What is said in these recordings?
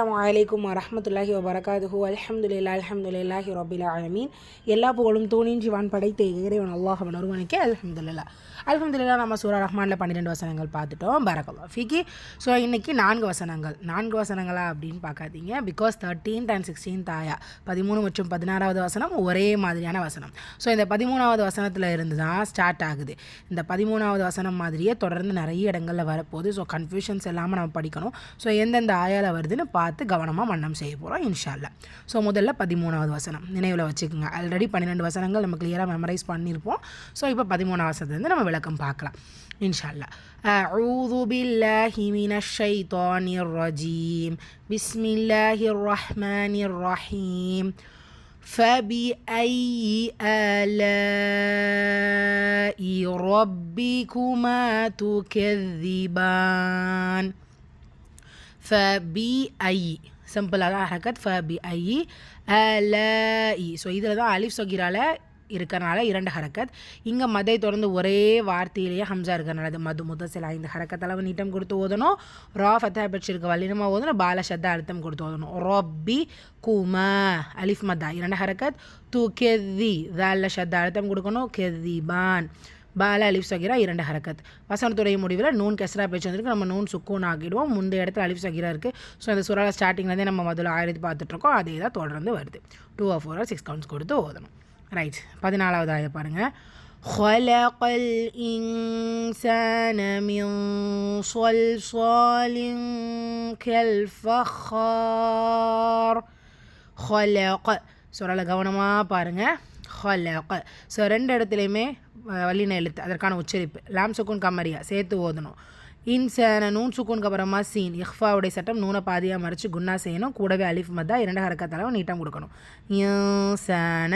அஸ்ஸலாமு வரஹ்மத்துல்லாஹி வபரகாதுஹு அல்ஹம்துலில்லாஹி ரப்பில் ஆலமீன். எல்லா புகழும் தூணின் ஜிவான் படைத்த இறைவன் அல்லாஹ்வின் ஒருவனுக்கே அல்ஹம்துலில்லாஹ். நம்ம சூரா ரஹ்மானில் 12 வசனங்கள் பார்த்துட்டோம். பரக்கல்லாஹ் ஃபீக்கி. ஸோ இன்றைக்கி 4 வசனங்களா அப்படின்னு பார்க்காதீங்க. பிகாஸ் 13th and 16th ஆயா 13 மற்றும் 16வது வசனம் ஒரே மாதிரியான வசனம். ஸோ இந்த 13வது வசனத்தில் இருந்து தான் ஸ்டார்ட் ஆகுது. இந்த 13வது வசனம் மாதிரியே தொடர்ந்து நிறைய இடங்களில் வரப்போகுது. ஸோ கன்ஃபியூஷன்ஸ் இல்லாமல் நம்ம படிக்கணும். ஸோ எந்தெந்த ஆயாவில் வருதுன்னு பார்த்து கவனமாக மன்னம் செய்ய போகிறோம் இன்ஷா அல்லாஹ். ஸோ முதல்ல 13வது வசனம் நினைவில் வச்சுக்கோங்க. ஆல்ரெடி 12 வசனங்கள் நம்ம கிளியராக மெமரைஸ் பண்ணியிருப்போம். ஸோ இப்போ 13வது வசனத்துலேருந்து நம்ம விளக்கம் பார்க்கலாம் இன்ஷா அல்லாஹ். அஊது பில்லாஹி மினஷ் ஷைத்தானிர் ரஜீம். பிஸ்மில்லாஹிர் ரஹ்மானிர் ரஹீம். فبأي آلاء ربكما تكذبان. فبأي சிம்பிளாக ஹரக்கத் فبأي آلاء. ஸோ இதில் தான் அலிஃப் சகீரால இருக்கிறனால 2 ஹரக்கத். இங்கே மதை தொடர்ந்து ஒரே வார்த்தையிலேயே ஹம்சா இருக்கிறனால அது மது முதசிலா. இந்த ஹரக்கத் அளவு நீட்டம் கொடுத்து ஓதணும். ரா ஃபத்தா பட்சிருக்க வல்லினமாக ஓதணும். பால ஷத்தா அழுத்தம் கொடுத்து ஓதணும். ரொப்பி குமா அலிஃப் மதா 2 ஹரக்கத். து கெதி தால ஷத்தா அழுத்தம் கொடுக்கணும். கெதிபான் பால அலிஃப் சகீரா 2 ஹரக்கத். வசனத்துடைய முடிவில் நூன் கெஸ்ரா பேச்சு வந்துருக்கு. நம்ம நூன் சுக்கூன் ஆக்கிடுவோம். முந்தைய இடத்துல அலிஃப் சகீரா இருக்குது. ஸோ இந்த சூறால ஸ்டார்டிங்லேருந்தே நம்ம முதல்ல ஆயிரத்து பார்த்துட்ருக்கோம். அதே தான் தொடர்ந்து வருது. 2 or 4 or 6 கவுண்ட்ஸ் கொடுத்து ஓதணும். ரைட். 14வது ஆய பாருங்கள். خلق الإنسان من صلصال كالفخار. خلق சூறால கவனமாக பாருங்கள். خلق. ஸோ 2 இடத்துலையுமே வல்லின எழுத்து அதற்கான உச்சரிப்பு லாம் சுக்கூன் கம்மரியா சேர்த்து ஓதணும். இன்சான நூன் சுக்கூனுக்கு அப்புறமா சீன் இஹ்ஃபாவுடைய சட்டம் நூனை பாதியாக மறைச்சு குன்னா செய்யணும். கூடவே அலிஃப் மதா 2 ஹரக்கத்தளவு நீட்டம் கொடுக்கணும். இன்சான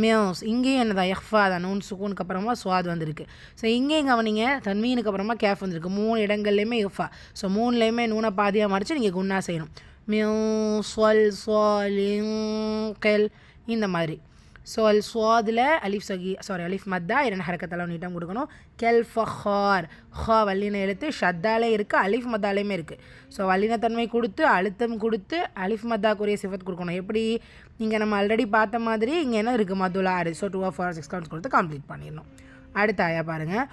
மியோஸ் இங்கேயும் என்னதான் இஹ்ஃபா தான். நூன் சுக்கூனுக்கு அப்புறமா சுவாத் வந்திருக்கு. ஸோ இங்கேயும் கவனிங்க தன்மீனுக்கு அப்புறமா கேஃப் வந்திருக்கு. 3 இடங்கள்லையுமே இஃப்ஃபா. ஸோ 3லையுமே நூனை பாதியாக மறைச்சு நீங்கள் குன்னா செய்யணும். மியோ சொல் சொலிங் கெல் இந்த மாதிரி. ஸோ சுவாதில் அலிஃப் மத்தா 2 ஹரக்கத்தளவு நீட்டம் கொடுக்கணும். கெல் ஃபஹார் ஹா வல்லின எழுத்து ஷத்தாலே இருக்குது. அலிஃப் மத்தாலேயுமே இருக்குது. ஸோ வல்லினத்தன்மை கொடுத்து அழுத்தம் கொடுத்து அலிஃப் மத்தாக்குரிய சிஃபத் கொடுக்கணும். எப்படி இங்கே நம்ம ஆல்ரெடி பார்த்த மாதிரி இங்கே என்ன இருக்குது மதுலா ஆறு. ஸோ 2 or 4 or 6 கவுண்ட்ஸ் கொடுத்து கம்ப்ளீட் பண்ணிடணும். அடுத்த ஆயா பாருங்கள்.